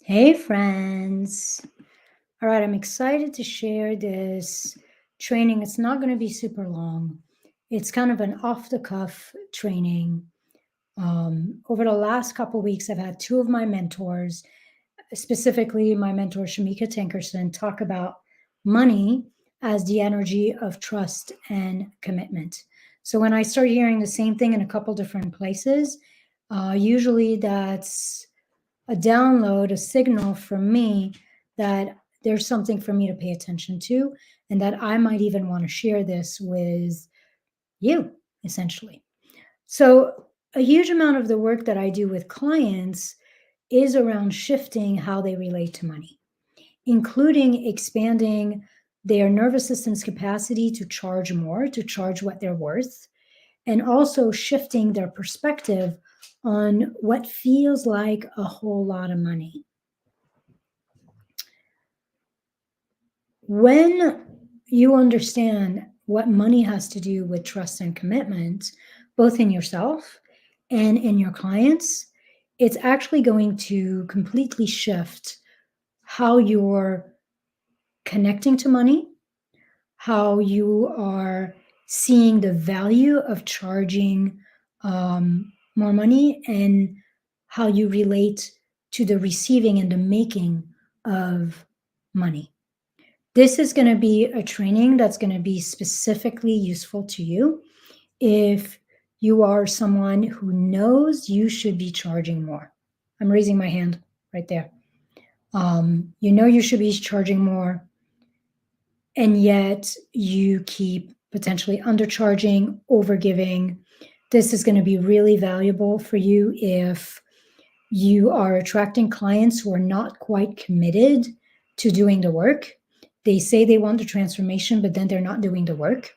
Hey, friends. All right, I'm excited to share this training. It's not going to be super long, it's kind of an off the cuff training. Over the last couple weeks, I've had two of my mentors, specifically my mentor, Shamika Tinkerson, talk about money as the energy of trust and commitment. So when I start hearing the same thing in a couple different places, usually that's a download, a signal from me that there's something for me to pay attention to, and that I might even want to share this with you, essentially. So, a huge amount of the work that I do with clients is around shifting how they relate to money, including expanding their nervous system's capacity to charge more, to charge what they're worth, and also shifting their perspective on what feels like a whole lot of money. When you understand what money has to do with trust and commitment, both in yourself and in your clients, it's actually going to completely shift how you're connecting to money, how you are seeing the value of charging more money, and how you relate to the receiving and the making of money. This is going to be a training that's going to be specifically useful to you if you are someone who knows you should be charging more. I'm raising my hand right there. You know you should be charging more, and yet you keep potentially undercharging, overgiving. This is going to be really valuable for you if you are attracting clients who are not quite committed to doing the work. They say they want the transformation, but then they're not doing the work.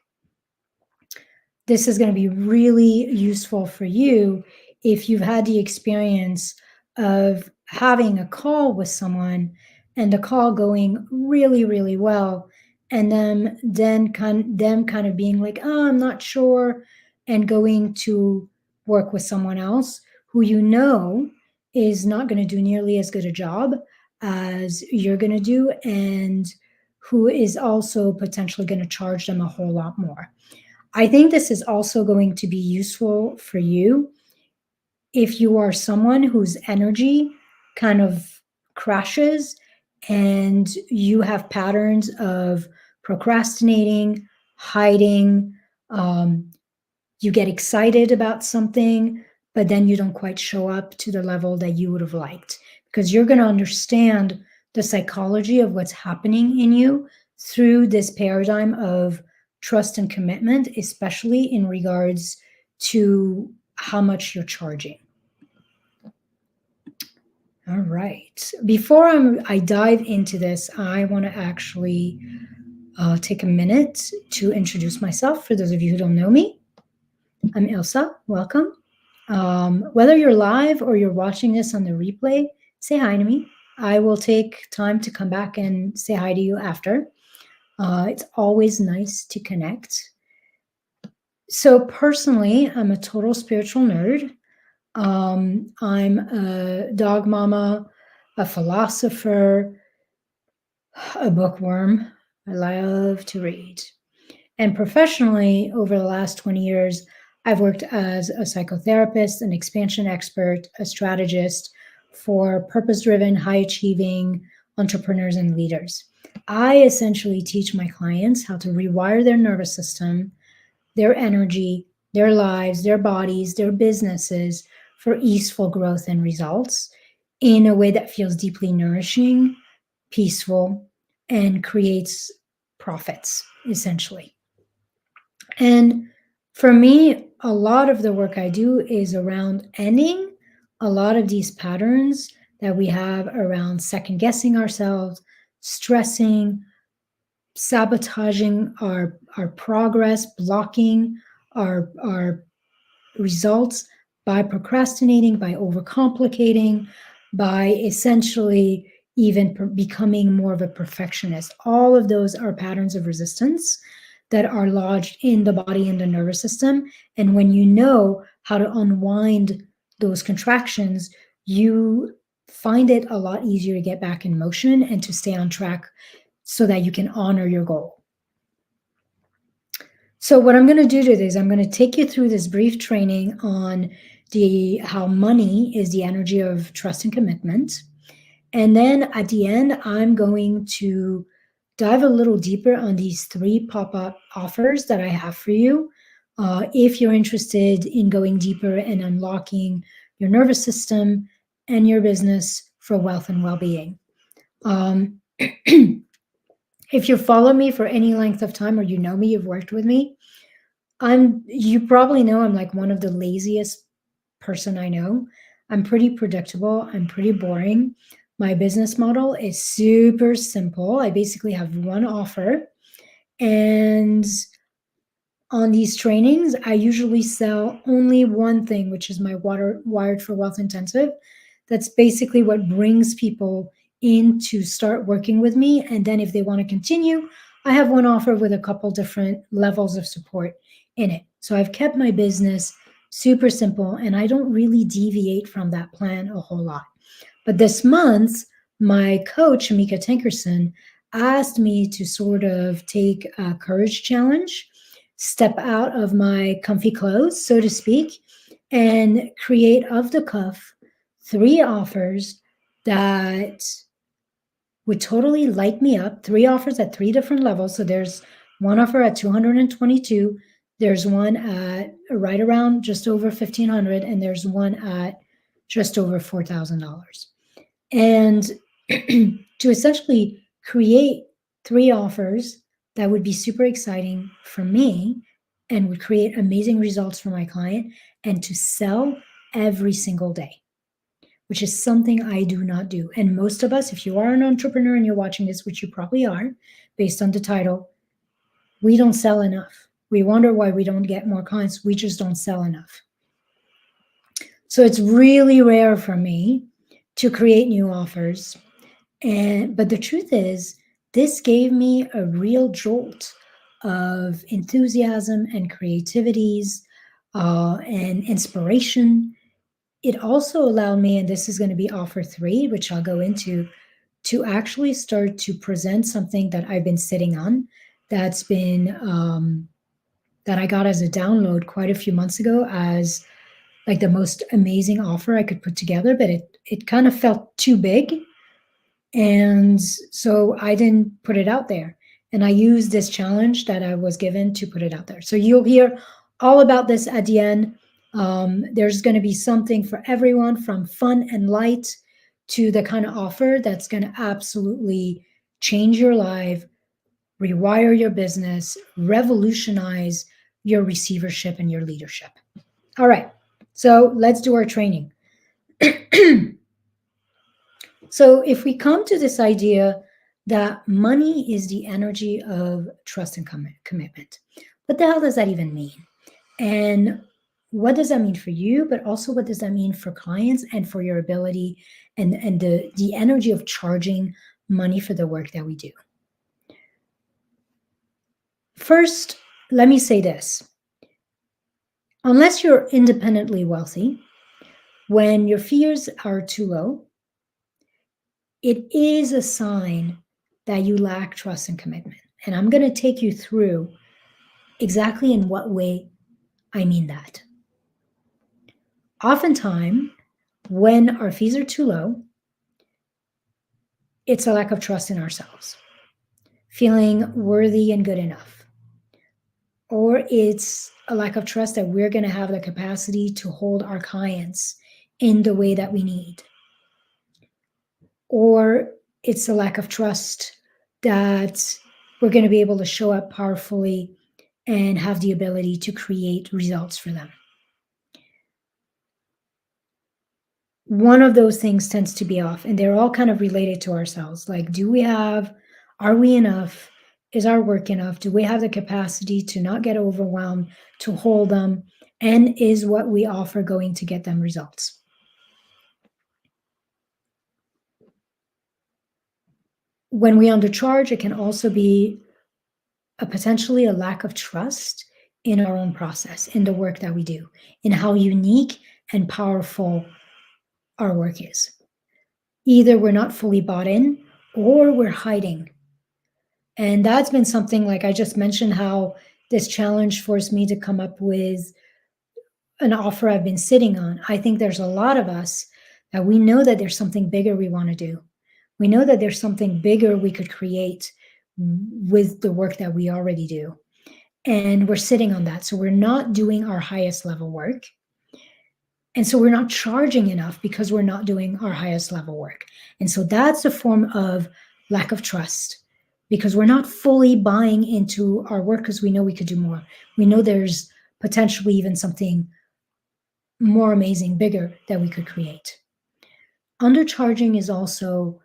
This is going to be really useful for you if you've had the experience of having a call with someone and the call going really, really well, and them kind of being like, oh, I'm not sure, and going to work with someone else who you know is not going to do nearly as good a job as you're going to do, and who is also potentially going to charge them a whole lot more. I think this is also going to be useful for you if you are someone whose energy kind of crashes and you have patterns of procrastinating, hiding, you get excited about something, but then you don't quite show up to the level that you would have liked, because you're going to understand the psychology of what's happening in you through this paradigm of trust and commitment, especially in regards to how much you're charging. All right. Before I dive into this, I want to actually take a minute to introduce myself for those of you who don't know me. I'm Ilsa. Welcome. Whether you're live or you're watching this on the replay, say hi to me. I will take time to come back and say hi to you after. It's always nice to connect. So personally, I'm a total spiritual nerd. I'm a dog mama, a philosopher, a bookworm. I love to read. And professionally, over the last 20 years, I've worked as a psychotherapist, an expansion expert, a strategist for purpose-driven, high-achieving entrepreneurs and leaders. I essentially teach my clients how to rewire their nervous system, their energy, their lives, their bodies, their businesses for easeful growth and results in a way that feels deeply nourishing, peaceful, and creates profits, essentially. And for me, a lot of the work I do is around ending a lot of these patterns that we have around second guessing ourselves, stressing, sabotaging our progress, blocking our results by procrastinating, by overcomplicating, by essentially even becoming more of a perfectionist. All of those are patterns of resistance that are lodged in the body and the nervous system. And when you know how to unwind those contractions, you find it a lot easier to get back in motion and to stay on track so that you can honor your goal. So what I'm going to do today is I'm going to take you through this brief training on how money is the energy of trust and commitment. And then at the end, I'm going to dive a little deeper on these 3 pop-up offers that I have for you. If you're interested in going deeper and unlocking your nervous system and your business for wealth and well-being. If you follow me for any length of time, or you know me, you've worked with me, you probably know I'm like one of the laziest person I know. I'm pretty predictable. I'm pretty boring. My business model is super simple. I basically have one offer, and on these trainings, I usually sell only one thing, which is my Wired for Wealth Intensive. That's basically what brings people in to start working with me. And then if they want to continue, I have one offer with a couple different levels of support in it. So I've kept my business super simple, and I don't really deviate from that plan a whole lot. But this month, my coach, Mika Tankerson, asked me to sort of take a courage challenge, step out of my comfy clothes, so to speak, and create off the cuff 3 offers that would totally light me up. 3 offers at 3 different levels. So there's one offer at 222, there's one at right around just over 1,500, and there's one at just over $4,000. And to essentially create 3 offers that would be super exciting for me and would create amazing results for my client, and to sell every single day, which is something I do not do. And most of us, if you are an entrepreneur and you're watching this, which you probably are, based on the title, we don't sell enough. We wonder why we don't get more clients. We just don't sell enough. So it's really rare for me to create new offers. But the truth is, this gave me a real jolt of enthusiasm and creativities and inspiration. It also allowed me, and this is going to be offer 3, which I'll go into, to actually start to present something that I've been sitting on, that's been that I got as a download quite a few months ago as like the most amazing offer I could put together, but it kind of felt too big. And so I didn't put it out there. And I used this challenge that I was given to put it out there. So you'll hear all about this at the end. There's going to be something for everyone, from fun and light to the kind of offer that's going to absolutely change your life, rewire your business, revolutionize your receivership and your leadership. All right, so let's do our training. So if we come to this idea that money is the energy of trust and commitment, what the hell does that even mean? And what does that mean for you? But also, what does that mean for clients and for your ability and the energy of charging money for the work that we do? First, let me say this. Unless you're independently wealthy, when your fees are too low, it is a sign that you lack trust and commitment. And I'm going to take you through exactly in what way I mean that. Oftentimes, when our fees are too low, it's a lack of trust in ourselves, feeling worthy and good enough. Or it's a lack of trust that we're going to have the capacity to hold our clients in the way that we need. Or it's a lack of trust that we're going to be able to show up powerfully and have the ability to create results for them. One of those things tends to be off, and they're all kind of related to ourselves. Like, are we enough? Is our work enough? Do we have the capacity to not get overwhelmed, to hold them? And is what we offer going to get them results? When we undercharge, it can also be potentially a lack of trust in our own process, in the work that we do, in how unique and powerful our work is. Either we're not fully bought in or we're hiding. And that's been something, like I just mentioned, how this challenge forced me to come up with an offer I've been sitting on. I think there's a lot of us that we know that there's something bigger we want to do. We know that there's something bigger we could create with the work that we already do. And we're sitting on that. So we're not doing our highest level work. And so we're not charging enough because we're not doing our highest level work. And so that's a form of lack of trust, because we're not fully buying into our work because we know we could do more. We know there's potentially even something more amazing, bigger that we could create. Undercharging is also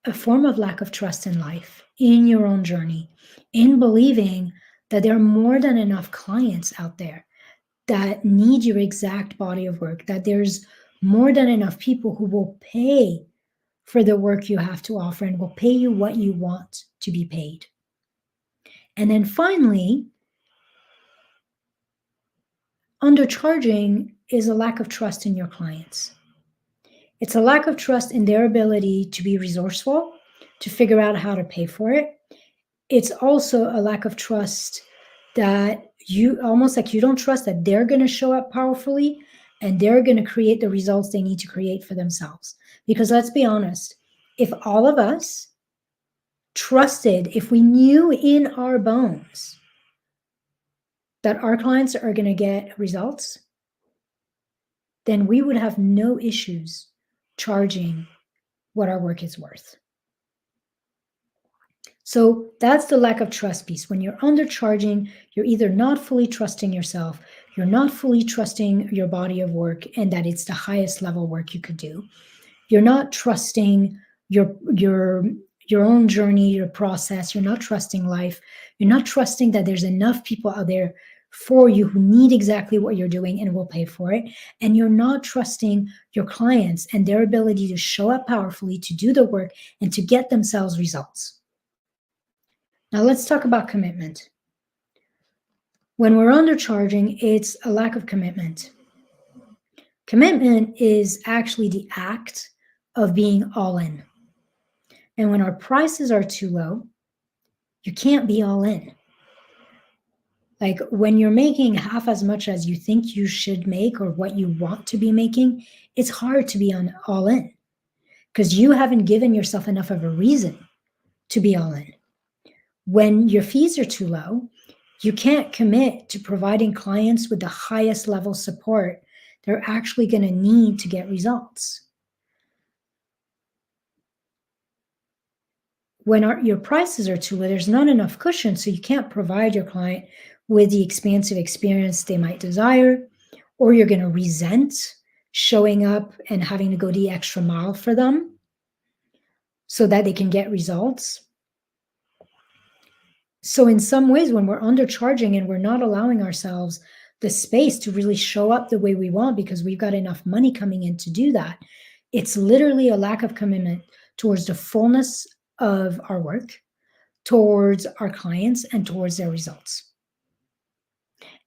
a form of lack of trust in life, in your own journey, in believing that there are more than enough clients out there that need your exact body of work, that there's more than enough people who will pay for the work you have to offer and will pay you what you want to be paid. And then finally, undercharging is a lack of trust in your clients. It's a lack of trust in their ability to be resourceful, to figure out how to pay for it. It's also a lack of trust that you almost like you don't trust that they're going to show up powerfully and they're going to create the results they need to create for themselves. Because let's be honest, if all of us trusted, if we knew in our bones that our clients are going to get results, then we would have no issues charging what our work is worth. So that's the lack of trust piece. When you're undercharging, you're either not fully trusting yourself, you're not fully trusting your body of work and that it's the highest level work you could do. You're not trusting your own journey, your process. You're not trusting life. You're not trusting that there's enough people out there for you who need exactly what you're doing and will pay for it. And you're not trusting your clients and their ability to show up powerfully, to do the work, and to get themselves results. Now let's talk about commitment. When we're undercharging, it's a lack of commitment. Commitment is actually the act of being all in. And when our prices are too low, you can't be all in. Like when you're making half as much as you think you should make or what you want to be making, it's hard to be all in because you haven't given yourself enough of a reason to be all in. When your fees are too low, you can't commit to providing clients with the highest level support they're actually going to need to get results. When your prices are too low, there's not enough cushion, so you can't provide your client with the expansive experience they might desire, or you're going to resent showing up and having to go the extra mile for them so that they can get results. So in some ways, when we're undercharging and we're not allowing ourselves the space to really show up the way we want because we've got enough money coming in to do that, it's literally a lack of commitment towards the fullness of our work, towards our clients, and towards their results.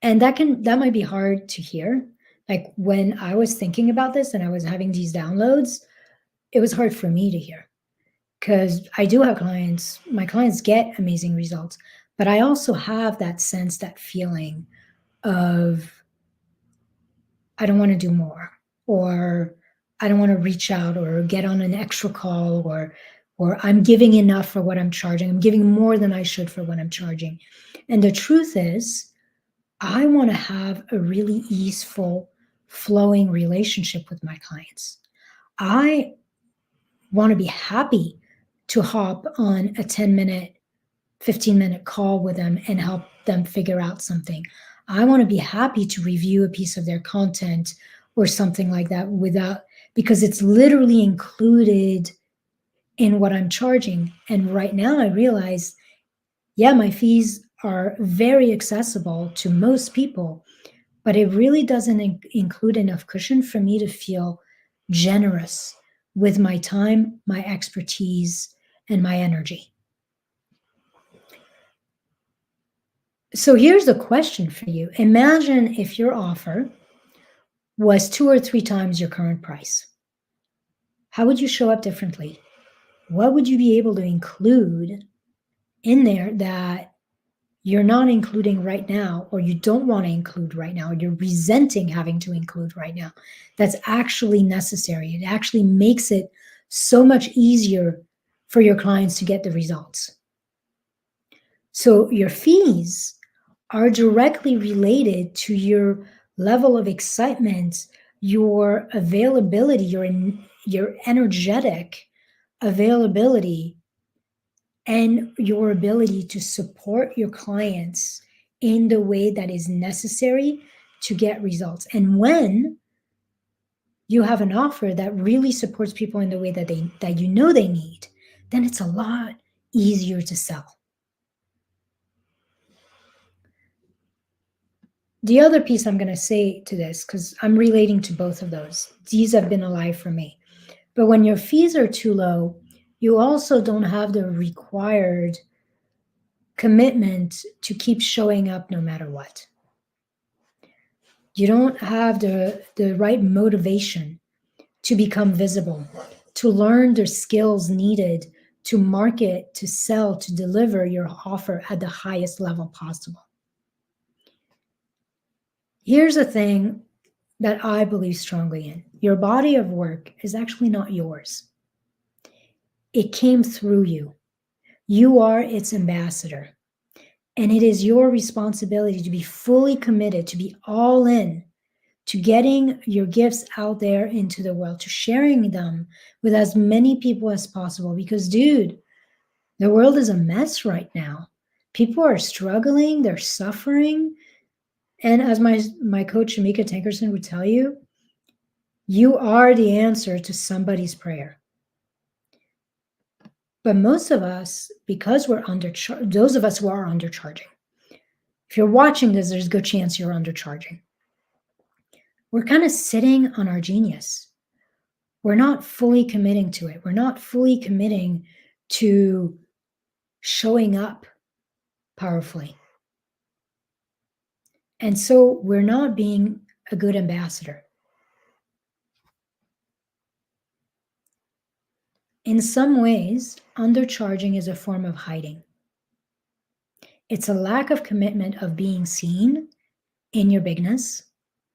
And that might be hard to hear. Like when I was thinking about this and I was having these downloads, it was hard for me to hear because I do have clients, my clients get amazing results, but I also have that sense, that feeling of I don't want to do more, or I don't want to reach out or get on an extra call, or I'm giving enough for what I'm charging. I'm giving more than I should for what I'm charging. And the truth is, I want to have a really easeful, flowing relationship with my clients. I want to be happy to hop on a 10-minute, 15-minute call with them and help them figure out something. I want to be happy to review a piece of their content or something like that because it's literally included in what I'm charging. And right now I realize, yeah, my fees are very accessible to most people, but it really doesn't include enough cushion for me to feel generous with my time, my expertise, and my energy. So here's the question for you. Imagine if your offer was 2 or 3 times your current price. How would you show up differently? What would you be able to include in there that you're not including right now, or you don't want to include right now, or you're resenting having to include right now, that's actually necessary? It actually makes it so much easier for your clients to get the results. So your fees are directly related to your level of excitement, your availability, your energetic availability, and your ability to support your clients in the way that is necessary to get results. And when you have an offer that really supports people in the way that they need, then it's a lot easier to sell. The other piece I'm going to say to this, because I'm relating to both of those, these have been alive for me. But when your fees are too low, you also don't have the required commitment to keep showing up no matter what. You don't have the right motivation to become visible, to learn the skills needed to market, to sell, to deliver your offer at the highest level possible. Here's a thing that I believe strongly in. Your body of work is actually not yours. It came through you. You are its ambassador. And it is your responsibility to be fully committed, to be all in, to getting your gifts out there into the world, to sharing them with as many people as possible. Because, dude, the world is a mess right now. People are struggling, they're suffering. And as my coach, Shamika Tankerson, would tell you, you are the answer to somebody's prayer. But most of us, because we're those of us who are undercharging, if you're watching this, there's a good chance you're undercharging. We're kind of sitting on our genius. We're not fully committing to it. We're not fully committing to showing up powerfully. And so we're not being a good ambassador. In some ways, undercharging is a form of hiding. It's a lack of commitment of being seen in your bigness,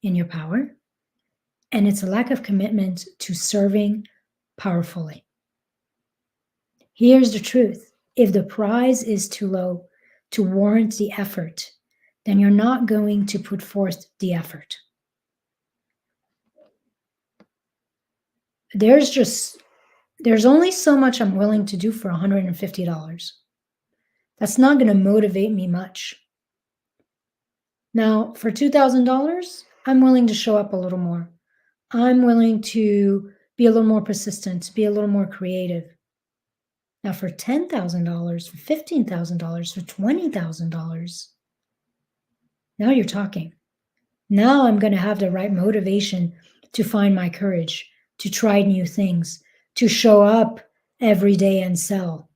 in your power, and it's a lack of commitment to serving powerfully. Here's the truth. If the prize is too low to warrant the effort, then you're not going to put forth the effort. There's only so much I'm willing to do for $150. That's not going to motivate me much. Now, for $2,000, I'm willing to show up a little more. I'm willing to be a little more persistent, to be a little more creative. Now, for $10,000, for $15,000, for $20,000, now you're talking. Now I'm going to have the right motivation to find my courage, to try new things, to show up every day and sell,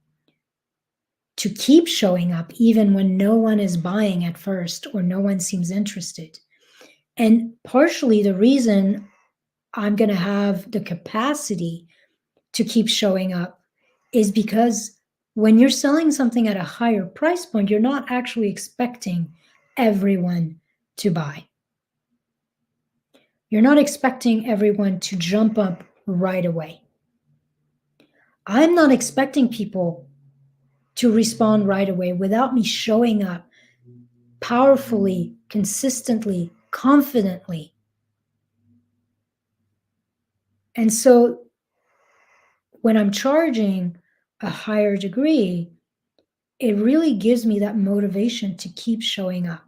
to keep showing up even when no one is buying at first or no one seems interested. And partially the reason I'm going to have the capacity to keep showing up is because when you're selling something at a higher price point, you're not actually expecting everyone to buy. You're not expecting everyone to jump up right away. I'm not expecting people to respond right away without me showing up powerfully, consistently, confidently. And so when I'm charging a higher degree, it really gives me that motivation to keep showing up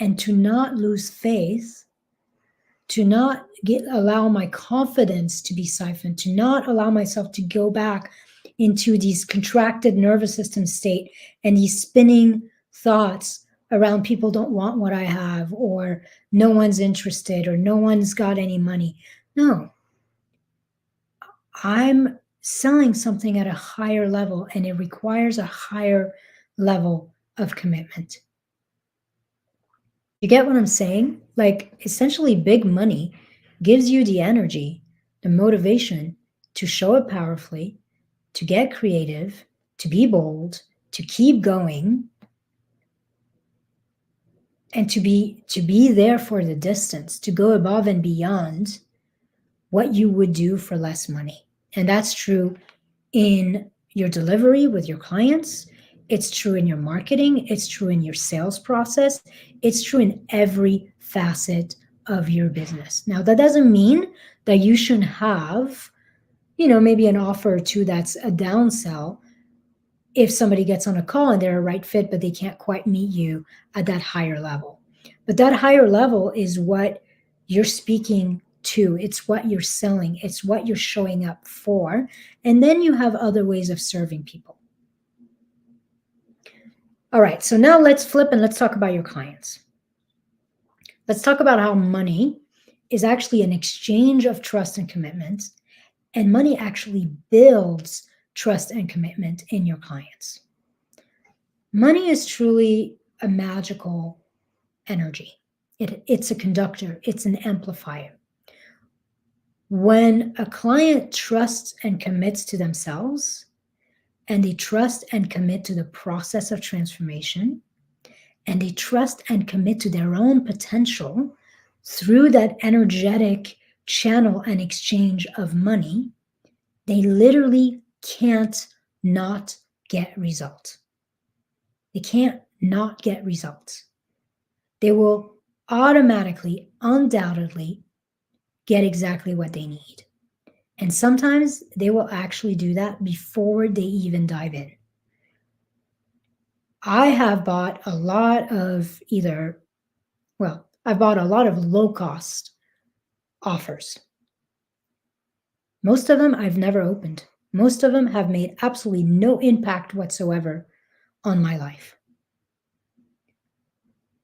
and to not lose faith, to not allow my confidence to be siphoned, to not allow myself to go back into these contracted nervous system state and these spinning thoughts around people don't want what I have, or no one's interested, or no one's got any money. No, I'm selling something at a higher level and it requires a higher level of commitment. You get what I'm saying? Like, essentially, big money gives you the energy, the motivation to show up powerfully, to get creative, to be bold, to keep going, and to be there for the distance, to go above and beyond what you would do for less money. And that's true in your delivery with your clients. It's true in your marketing. It's true in your sales process. It's true in every facet of your business. Now, that doesn't mean that you shouldn't have, maybe an offer or two that's a downsell if somebody gets on a call and they're a right fit, but they can't quite meet you at that higher level. But that higher level is what you're speaking to. It's what you're selling. It's what you're showing up for. And then you have other ways of serving people. All right, so now let's flip and let's talk about your clients. Let's talk about how money is actually an exchange of trust and commitment, and money actually builds trust and commitment in your clients. Money is truly a magical energy. It's a conductor, it's an amplifier. When a client trusts and commits to themselves, and they trust and commit to the process of transformation, and they trust and commit to their own potential through that energetic channel and exchange of money, they literally can't not get results. They can't not get results. They will automatically, undoubtedly, get exactly what they need. And sometimes they will actually do that before they even dive in. I have bought a lot of I've bought a lot of low-cost offers. Most of them I've never opened. Most of them have made absolutely no impact whatsoever on my life.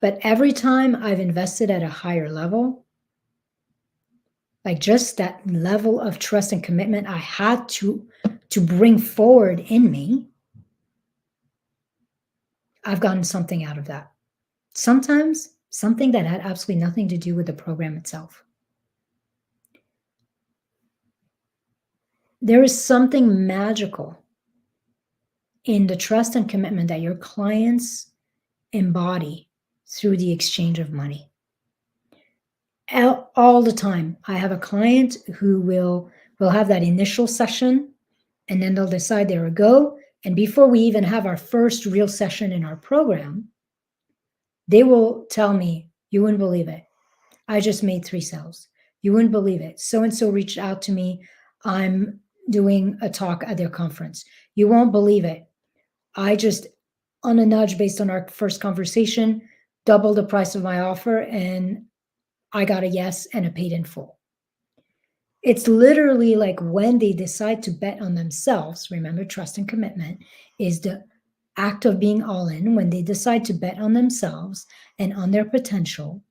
But every time I've invested at a higher level, like just that level of trust and commitment I had to bring forward in me, I've gotten something out of that. Sometimes something that had absolutely nothing to do with the program itself. There is something magical in the trust and commitment that your clients embody through the exchange of money. All the time, I have a client who will have that initial session, and then they'll decide they're a go. And before we even have our first real session in our program, they will tell me, "You wouldn't believe it. I just made 3 sales. You wouldn't believe it. So-and-so reached out to me. I'm doing a talk at their conference. You won't believe it. I just, on a nudge based on our first conversation, doubled the price of my offer, and I got a yes and a paid in full." It's literally like when they decide to bet on themselves. Remember, trust and commitment is the act of being all in. When they decide to bet on themselves and on their potential,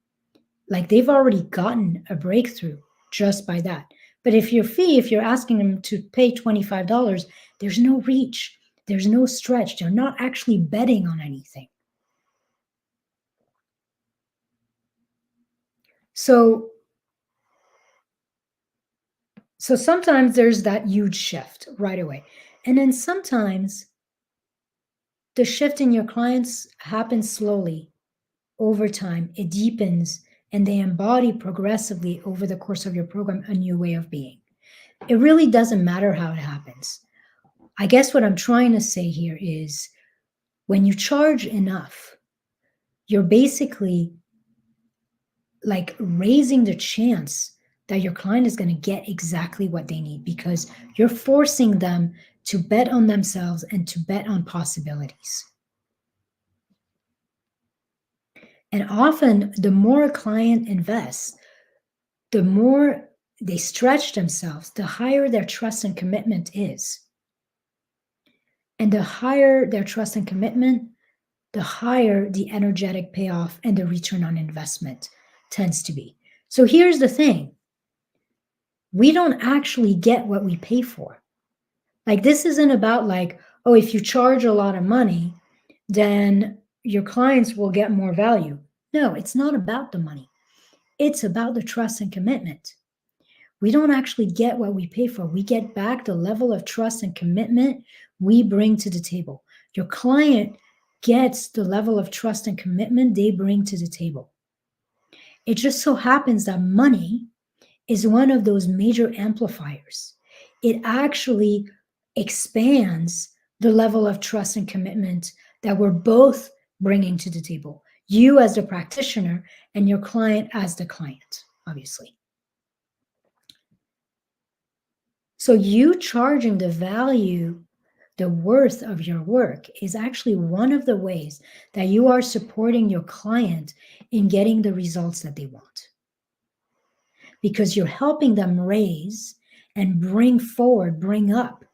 like they've already gotten a breakthrough just by that. But if you're asking them to pay $25, there's no reach, there's no stretch. They're not actually betting on anything. So sometimes there's that huge shift right away. And then sometimes the shift in your clients happens slowly over time. It deepens and they embody progressively over the course of your program a new way of being. It really doesn't matter how it happens. I guess what I'm trying to say here is when you charge enough, you're basically like raising the chance that your client is going to get exactly what they need, because you're forcing them to bet on themselves and to bet on possibilities. And often, the more a client invests, the more they stretch themselves, the higher their trust and commitment is. And the higher their trust and commitment, the higher the energetic payoff and the return on investment tends to be. So here's the thing. We don't actually get what we pay for. Like, this isn't about like, oh, if you charge a lot of money, then your clients will get more value. No, it's not about the money. It's about the trust and commitment. we don't actually get what we pay for. We get back the level of trust and commitment we bring to the table. Your client gets the level of trust and commitment they bring to the table. It just so happens that money is one of those major amplifiers. It actually expands the level of trust and commitment that we're both bringing to the table. You as the practitioner and your client as the client, obviously. So you charging the value, the worth of your work is actually one of the ways that you are supporting your client in getting the results that they want. Because you're helping them raise and bring forward, bring up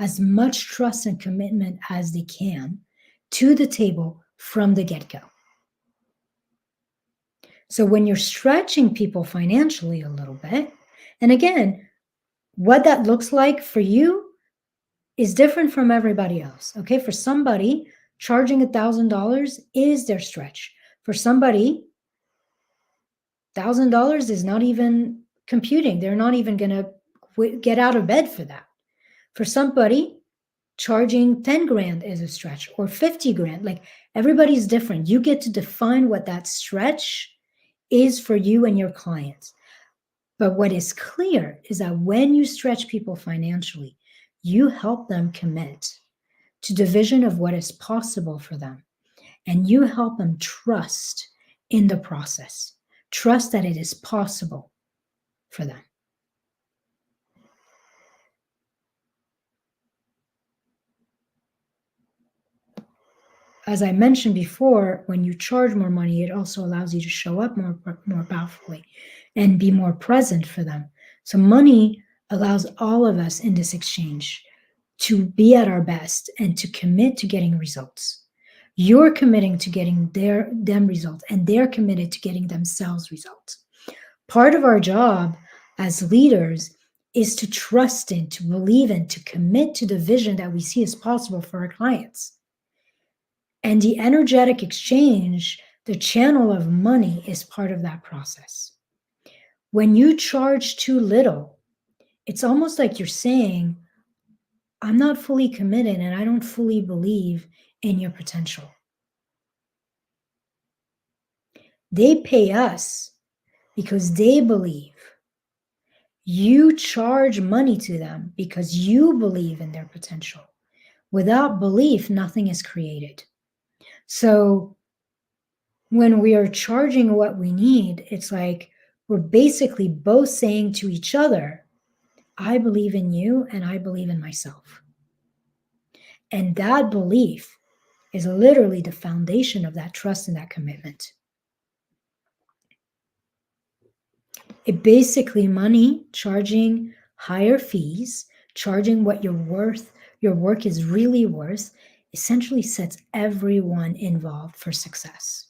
as much trust and commitment as they can to the table from the get-go. So when you're stretching people financially a little bit, and again, what that looks like for you is different from everybody else. Okay, for somebody, charging $1,000 is their stretch. For somebody, $1,000 is not even computing. They're not even going to get out of bed for that. For somebody, charging 10 grand is a stretch, or 50 grand. Like, everybody's different. You get to define what that stretch is for you and your clients. But what is clear is that when you stretch people financially, you help them commit to the vision of what is possible for them. And you help them trust in the process, trust that it is possible for them. As I mentioned before, when you charge more money, it also allows you to show up more powerfully and be more present for them. So money allows all of us in this exchange to be at our best and to commit to getting results. You're committing to getting them results, and they're committed to getting themselves results. Part of our job as leaders is to trust in, to believe in, to commit to the vision that we see as possible for our clients. And the energetic exchange, the channel of money, is part of that process. When you charge too little, it's almost like you're saying, I'm not fully committed and I don't fully believe in your potential. They pay us because they believe. You charge money to them because you believe in their potential. Without belief, nothing is created. So when we are charging what we need, it's like we're basically both saying to each other, I believe in you and I believe in myself. And that belief is literally the foundation of that trust and that commitment. It basically, money, charging higher fees, charging what your work is really worth, essentially sets everyone involved for success.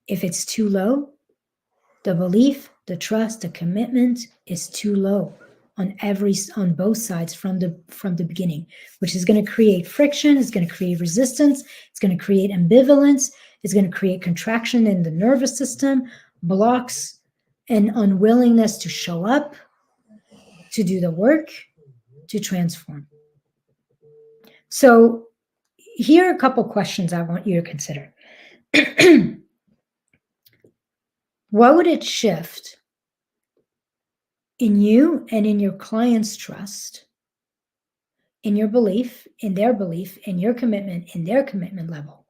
If it's too low, the belief, the trust, the commitment is too low on both sides from the beginning, which is going to create friction, it's going to create resistance, it's going to create ambivalence, it's going to create contraction in the nervous system, blocks and unwillingness to show up, to do the work, to transform. So here are a couple questions I want you to consider. What would it shift in you and in your client's trust, in your belief, in their belief, in your commitment, in their commitment level,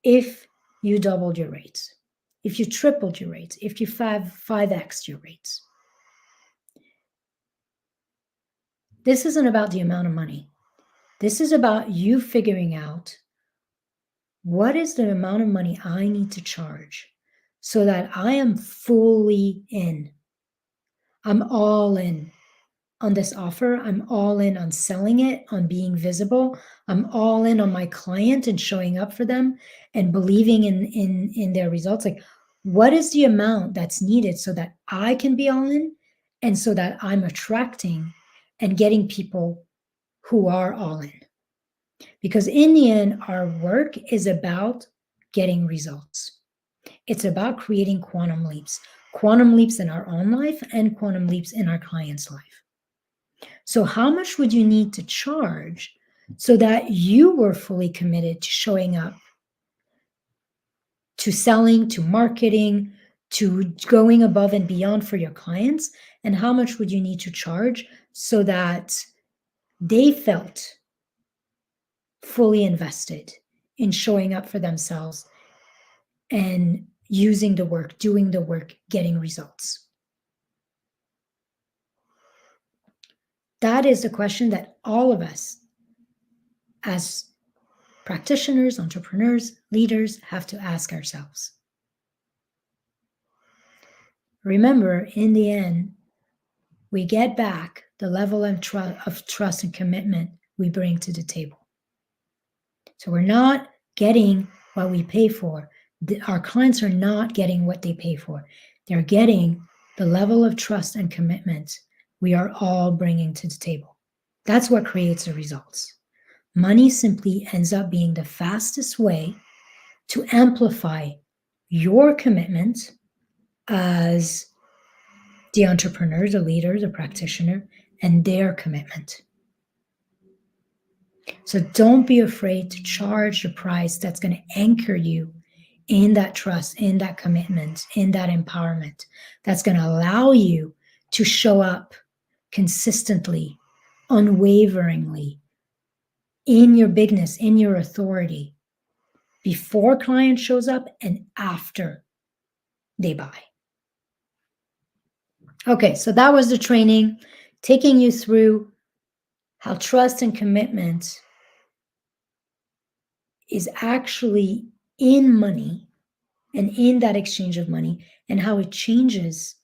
if you doubled your rates, if you tripled your rates, if you 5x your rates? This isn't about the amount of money. This is about you figuring out what is the amount of money I need to charge so that I am fully in. I'm all in on this offer. I'm all in on selling it, on being visible. I'm all in on my client and showing up for them and believing in their results. Like, what is the amount that's needed so that I can be all in and so that I'm attracting and getting people who are all in? Because in the end, our work is about getting results. It's about creating quantum leaps. quantum leaps in our own life and quantum leaps in our client's life. So how much would you need to charge so that you were fully committed to showing up, to selling, to marketing, to going above and beyond for your clients? And how much would you need to charge so that they felt fully invested in showing up for themselves and using the work, doing the work, getting results? That is the question that all of us as practitioners, entrepreneurs, leaders have to ask ourselves. Remember, in the end, we get back the level of trust and commitment we bring to the table. So we're not getting what we pay for. Our clients are not getting what they pay for. They're getting the level of trust and commitment we are all bringing to the table. That's what creates the results. Money simply ends up being the fastest way to amplify your commitment as the entrepreneur, the leader, the practitioner, and their commitment. So don't be afraid to charge the price that's going to anchor you in that trust, in that commitment, in that empowerment, that's going to allow you to show up consistently, unwaveringly, in your bigness, in your authority, before client shows up and after they buy. Okay, so that was the training, taking you through how trust and commitment is actually in money and in that exchange of money, and how it changes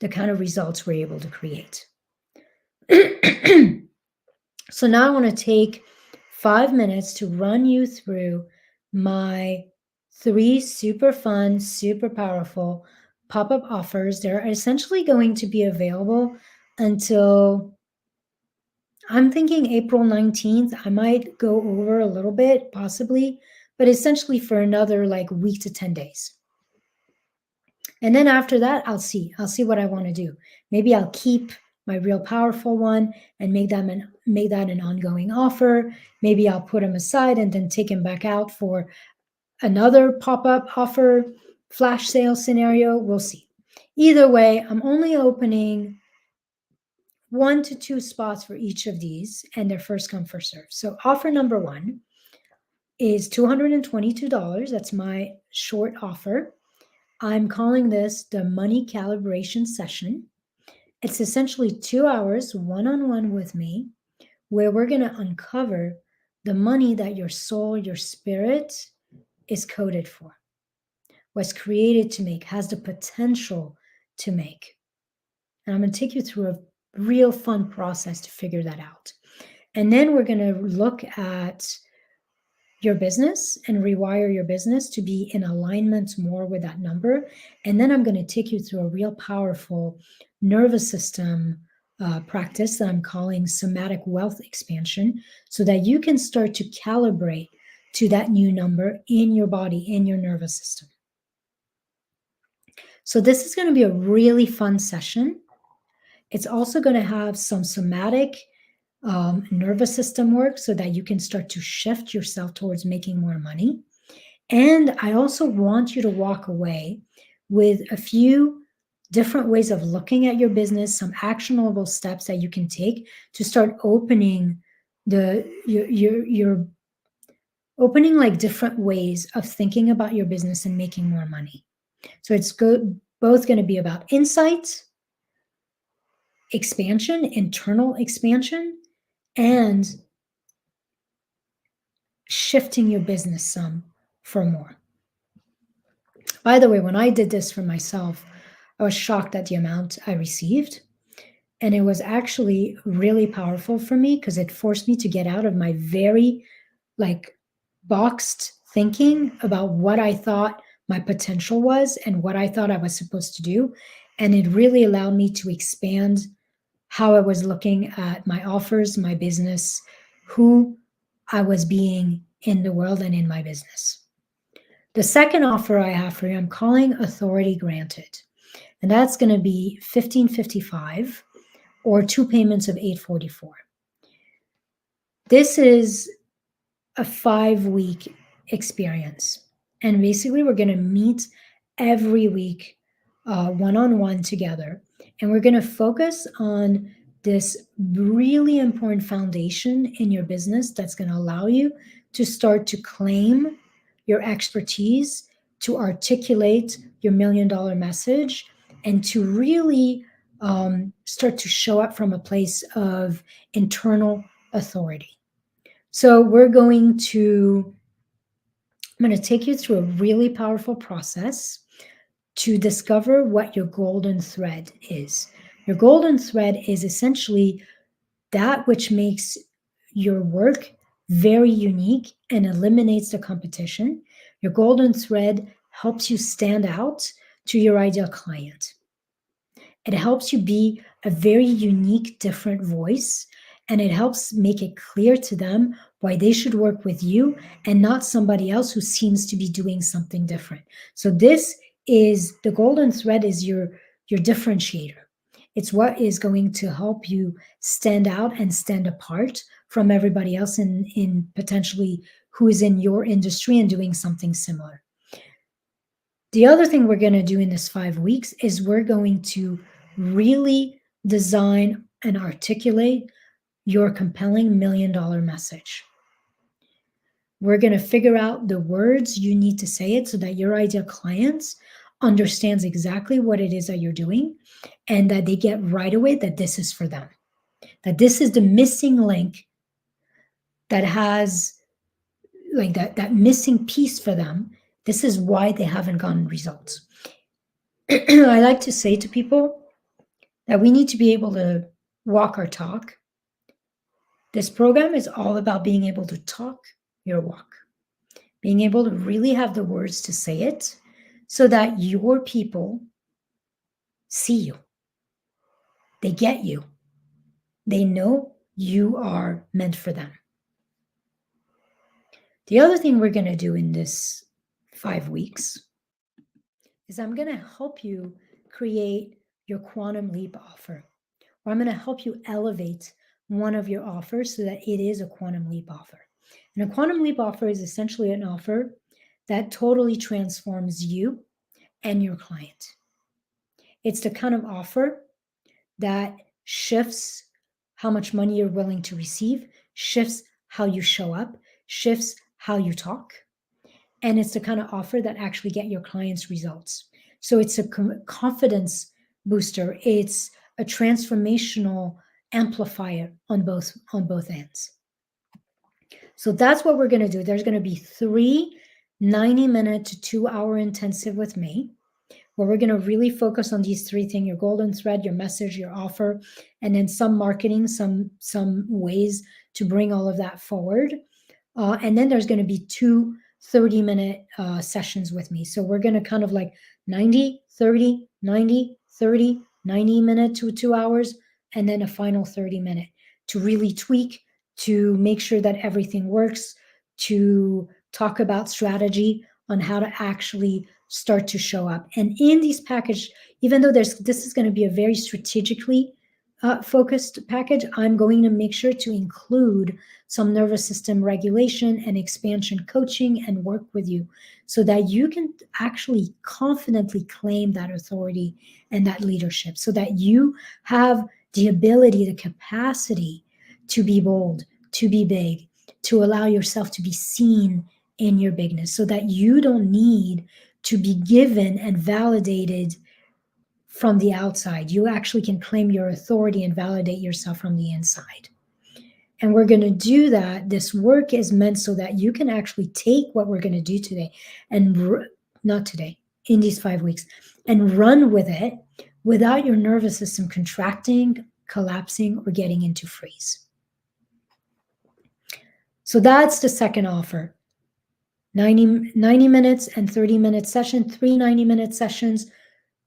the kind of results we're able to create. So now I want to take 5 minutes to run you through my 3 super fun, super powerful pop-up offers. They're essentially going to be available until, I'm thinking, April 19th. I might go over a little bit, possibly, but essentially for another like week to 10 days. And then after that, I'll see what I want to do. Maybe I'll keep my real powerful one and make that an ongoing offer. Maybe I'll put them aside and then take them back out for another pop-up offer, flash sale scenario. We'll see. Either way, I'm only opening 1 to 2 spots for each of these, and they're first come, first serve. So offer number 1 is $222. That's my short offer. I'm calling this the money calibration session. It's essentially 2 hours one-on-one with me, where we're going to uncover the money that your soul, your spirit is coded for, was created to make, has the potential to make. And I'm going to take you through a real fun process to figure that out. And then we're going to look at your business and rewire your business to be in alignment more with that number. And then I'm going to take you through a real powerful nervous system practice that I'm calling somatic wealth expansion, so that you can start to calibrate to that new number in your body, in your nervous system. So this is going to be a really fun session. It's also going to have some somatic nervous system work so that you can start to shift yourself towards making more money. And I also want you to walk away with a few different ways of looking at your business, some actionable steps that you can take to start opening your opening like different ways of thinking about your business and making more money. So it's both going to be about insight, expansion, internal expansion, and shifting your business some for more. By the way, when I did this for myself, I was shocked at the amount I received. And it was actually really powerful for me because it forced me to get out of my very boxed thinking about what I thought my potential was and what I thought I was supposed to do. And it really allowed me to expand how I was looking at my offers, my business, who I was being in the world and in my business. The second offer I have for you, I'm calling Authority Granted. And that's going to be $1,555 or 2 payments of $844. This is a 5-week experience. And basically, we're going to meet every week one-on-one together. And we're going to focus on this really important foundation in your business that's going to allow you to start to claim your expertise, to articulate your $1 million message, and to really start to show up from a place of internal authority. So I'm going to take you through a really powerful process to discover what your golden thread is. Your golden thread is essentially that which makes your work very unique and eliminates the competition. Your golden thread helps you stand out to your ideal client. It helps you be a very unique, different voice, and it helps make it clear to them why they should work with you and not somebody else who seems to be doing something different. So this is the golden thread is your differentiator. It's what is going to help you stand out and stand apart from everybody else in potentially who is in your industry and doing something similar. The other thing we're going to do in this 5 weeks is we're going to really design and articulate your compelling $1 million message. We're going to figure out the words you need to say it so that your ideal clients understands exactly what it is that you're doing and that they get right away that this is for them, that this is the missing link that has like that missing piece for them. This is why they haven't gotten results. I like to say to people that we need to be able to walk our talk. This program is all about being able to talk your walk, being able to really have the words to say it so that your people see you. They get you. They know you are meant for them. The other thing we're going to do in this 5 weeks is I'm going to help you create your quantum leap offer, or I'm going to help you elevate one of your offers so that it is a quantum leap offer. And a quantum leap offer is essentially an offer that totally transforms you and your client. It's the kind of offer that shifts how much money you're willing to receive, shifts how you show up, shifts how you talk. And it's the kind of offer that actually get your clients results. So it's a confidence booster. It's a transformational amplifier on both ends. So that's what we're going to do. There's going to be 3 90-minute to 2-hour intensive with me, where we're going to really focus on these 3 things: your golden thread, your message, your offer, and then some marketing, some ways to bring all of that forward. And then there's going to be 2 30-minute sessions with me. So we're going to kind of like 90, 30, 90, 30, 90-minute to 2 hours, and then a final 30-minute to really tweak, to make sure that everything works, to talk about strategy on how to actually start to show up. And in these package, even though this is going to be a very strategically focused package, I'm going to make sure to include some nervous system regulation and expansion coaching and work with you so that you can actually confidently claim that authority and that leadership, so that you have the ability, the capacity to be bold, to be big, to allow yourself to be seen in your bigness, so that you don't need to be given and validated from the outside. You actually can claim your authority and validate yourself from the inside. And we're going to do that. This work is meant so that you can actually take what we're going to do today and not today, in these 5 weeks, and run with it without your nervous system contracting, collapsing, or getting into freeze. So that's the second offer. 90 minutes and 30-minute session, 3 90-minute sessions,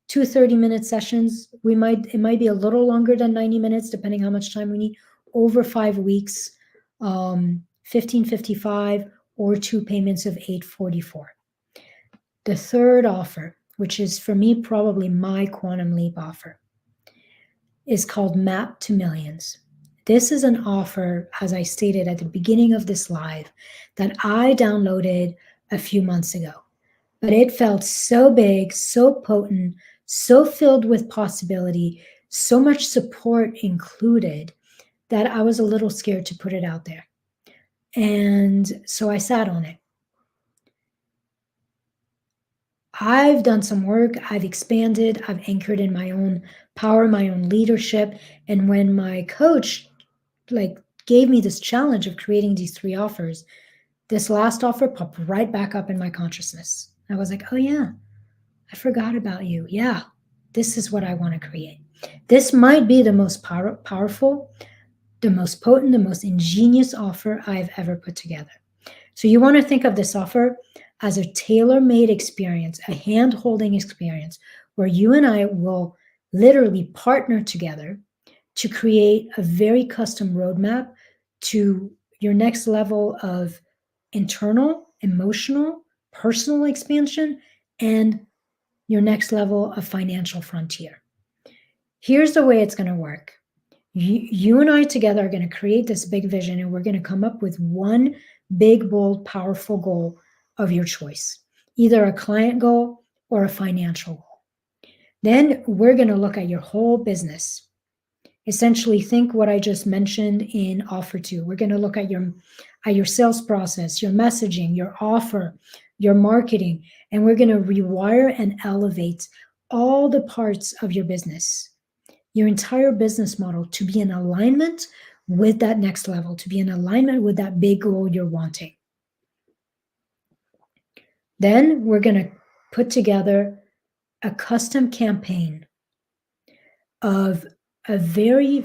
2 30-minute sessions. It might be a little longer than 90 minutes, depending how much time we need, over 5 weeks, 1555 or 2 payments of 844. The third offer, which is for me probably my quantum leap offer, is called Map to Millions. This is an offer, as I stated at the beginning of this live, that I downloaded a few months ago. But it felt so big, so potent, so filled with possibility, so much support included, that I was a little scared to put it out there. And so I sat on it. I've done some work, I've expanded, I've anchored in my own power, my own leadership. And when my coach gave me this challenge of creating these 3 offers, this last offer popped right back up in my consciousness. I was like, oh yeah, I forgot about you. Yeah, this is what I want to create. This might be the most powerful, the most potent, the most ingenious offer I've ever put together. So you want to think of this offer as a tailor-made experience, a hand-holding experience, where you and I will literally partner together to create a very custom roadmap to your next level of internal, emotional, personal expansion, and your next level of financial frontier. Here's the way it's going to work. You and I together are going to create this big vision, and we're going to come up with one big, bold, powerful goal of your choice, either a client goal or a financial goal. Then we're going to look at your whole business. Essentially, think what I just mentioned in offer 2. We're going to look at your sales process, your messaging, your offer, your marketing, and we're going to rewire and elevate all the parts of your business, your entire business model, to be in alignment with that next level, to be in alignment with that big goal you're wanting. Then we're going to put together a custom campaign of a very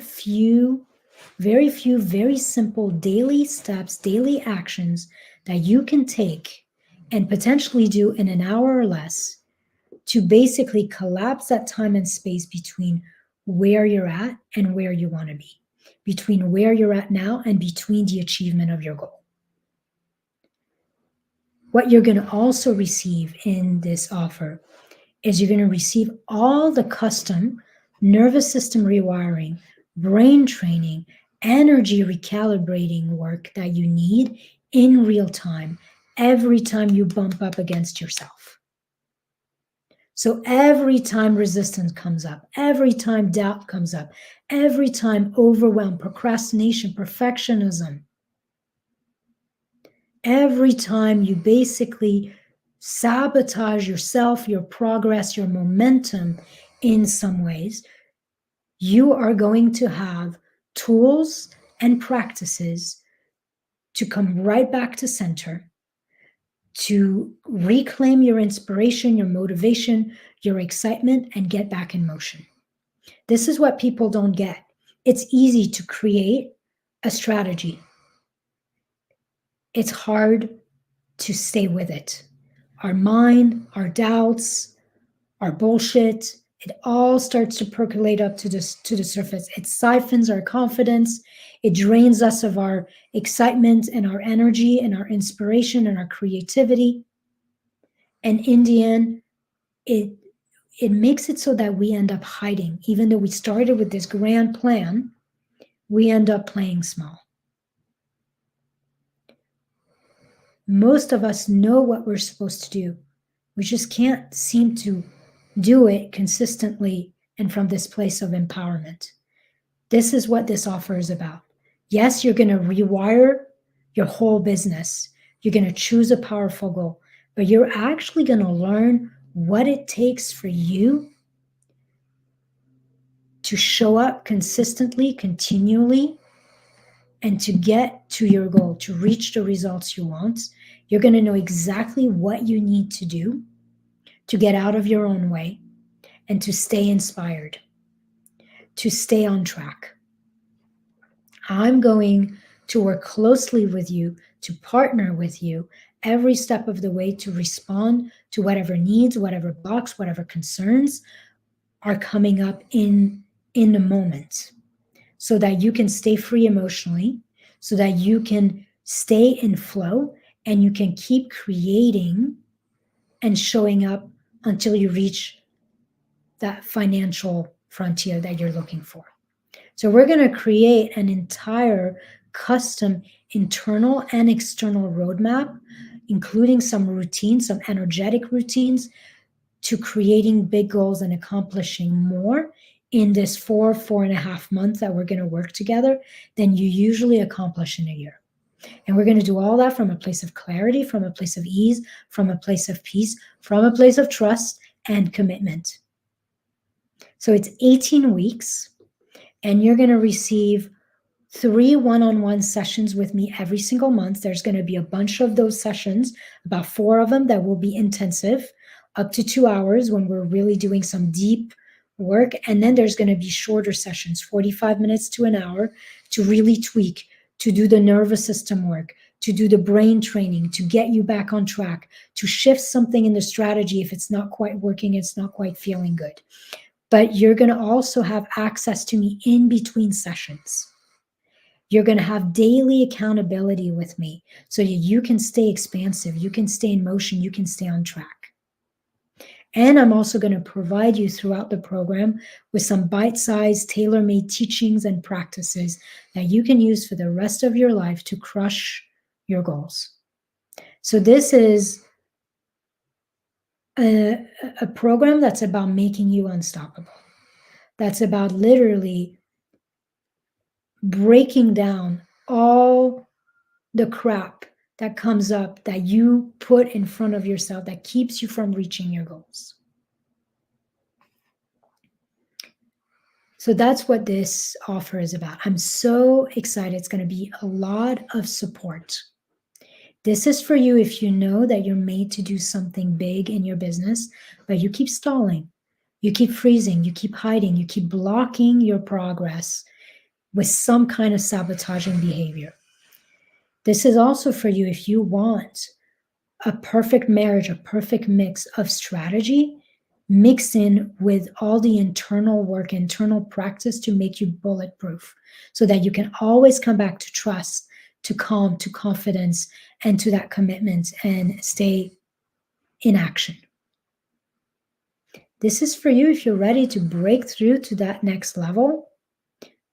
simple daily steps, daily actions that you can take and potentially do in an hour or less to basically collapse that time and space between where you're at and where you want to be, between where you're at now and between the achievement of your goal. What you're going to also receive in this offer is you're going to receive all the custom nervous system rewiring, brain training, energy recalibrating work that you need in real time every time you bump up against yourself. So every time resistance comes up, every time doubt comes up, every time overwhelm, procrastination, perfectionism, every time you basically sabotage yourself, your progress, your momentum in some ways, you are going to have tools and practices to come right back to center, to reclaim your inspiration, your motivation, your excitement, and get back in motion. This is what people don't get. It's easy to create a strategy. It's hard to stay with it. Our mind, our doubts, our bullshit, it all starts to percolate up to the surface. It siphons our confidence. It drains us of our excitement and our energy and our inspiration and our creativity. And in the end, it makes it so that we end up hiding. Even though we started with this grand plan, we end up playing small. Most of us know what we're supposed to do. We just can't seem to do it consistently and from this place of empowerment. This is what this offer is about. Yes, you're going to rewire your whole business. You're going to choose a powerful goal, but you're actually going to learn what it takes for you to show up consistently, continually, and to get to your goal, to reach the results you want. You're going to know exactly what you need to do to get out of your own way and to stay inspired, to stay on track. I'm going to work closely with you, to partner with you every step of the way to respond to whatever needs, whatever blocks, whatever concerns are coming up in the moment, so that you can stay free emotionally, so that you can stay in flow and you can keep creating and showing up until you reach that financial frontier that you're looking for. So we're going to create an entire custom internal and external roadmap, including some routines, some energetic routines, to creating big goals and accomplishing more in this 4.5 months that we're going to work together than you usually accomplish in a year. And we're going to do all that from a place of clarity, from a place of ease, from a place of peace, from a place of trust and commitment. So it's 18 weeks, and you're going to receive 3 one-on-one sessions with me every single month. There's going to be a bunch of those sessions, about 4 of them that will be intensive, up to 2 hours when we're really doing some deep work. And then there's going to be shorter sessions, 45 minutes to an hour, to really tweak, to do the nervous system work, to do the brain training, to get you back on track, to shift something in the strategy if it's not quite working, it's not quite feeling good. But you're going to also have access to me in between sessions. You're going to have daily accountability with me so you can stay expansive, you can stay in motion, you can stay on track. And I'm also going to provide you throughout the program with some bite-sized, tailor-made teachings and practices that you can use for the rest of your life to crush your goals. So this is a program that's about making you unstoppable. That's about literally breaking down all the crap that comes up that you put in front of yourself that keeps you from reaching your goals. So that's what this offer is about. I'm so excited. It's going to be a lot of support. This is for you if you know that you're made to do something big in your business, but you keep stalling, you keep freezing, you keep hiding, you keep blocking your progress with some kind of sabotaging behavior. This is also for you if you want a perfect marriage, a perfect mix of strategy mixed in with all the internal work, internal practice to make you bulletproof so that you can always come back to trust, to calm, to confidence, and to that commitment and stay in action. This is for you if you're ready to break through to that next level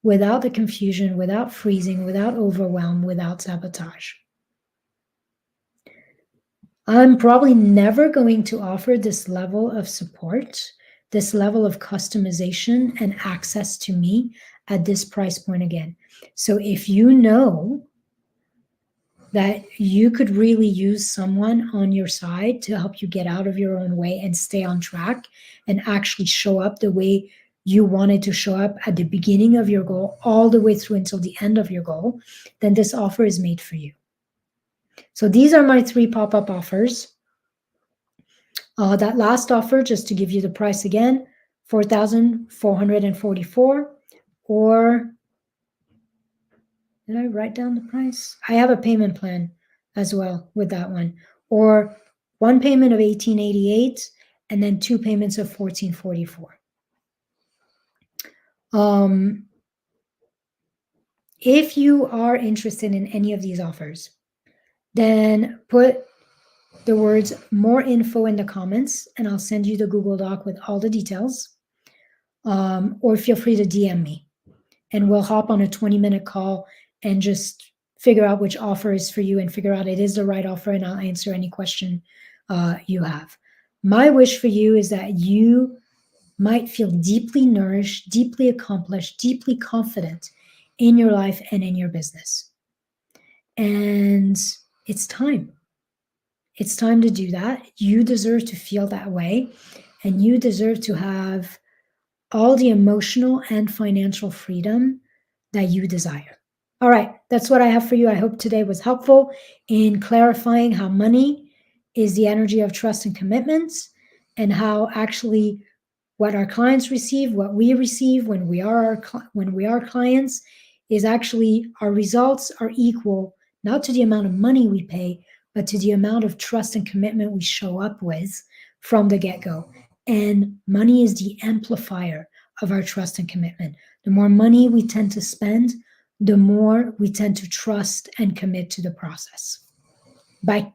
without the confusion, without freezing, without overwhelm, without sabotage. I'm probably never going to offer this level of support, this level of customization and access to me at this price point again. So if you know that you could really use someone on your side to help you get out of your own way and stay on track and actually show up the way you wanted to show up at the beginning of your goal all the way through until the end of your goal, then this offer is made for you. So these are my 3 pop-up offers. That last offer, just to give you the price again, $4,444, or did I write down the price? I have a payment plan as well with that one, or 1 payment of $1,888 and then 2 payments of $1,444. If you are interested in any of these offers, then put the words more info in the comments and I'll send you the Google Doc with all the details. Or feel free to DM me and we'll hop on a 20-minute call and just figure out which offer is for you and figure out it is the right offer, and I'll answer any question you have. My wish for you is that you might feel deeply nourished, deeply accomplished, deeply confident in your life and in your business. And it's time. It's time to do that. You deserve to feel that way, and you deserve to have all the emotional and financial freedom that you desire. All right, that's what I have for you. I hope today was helpful in clarifying how money is the energy of trust and commitments, and how actually what our clients receive, what we receive when we are clients, is actually our results are equal not to the amount of money we pay, but to the amount of trust and commitment we show up with from the get-go. And money is the amplifier of our trust and commitment. The more money we tend to spend, the more we tend to trust and commit to the process. Bye.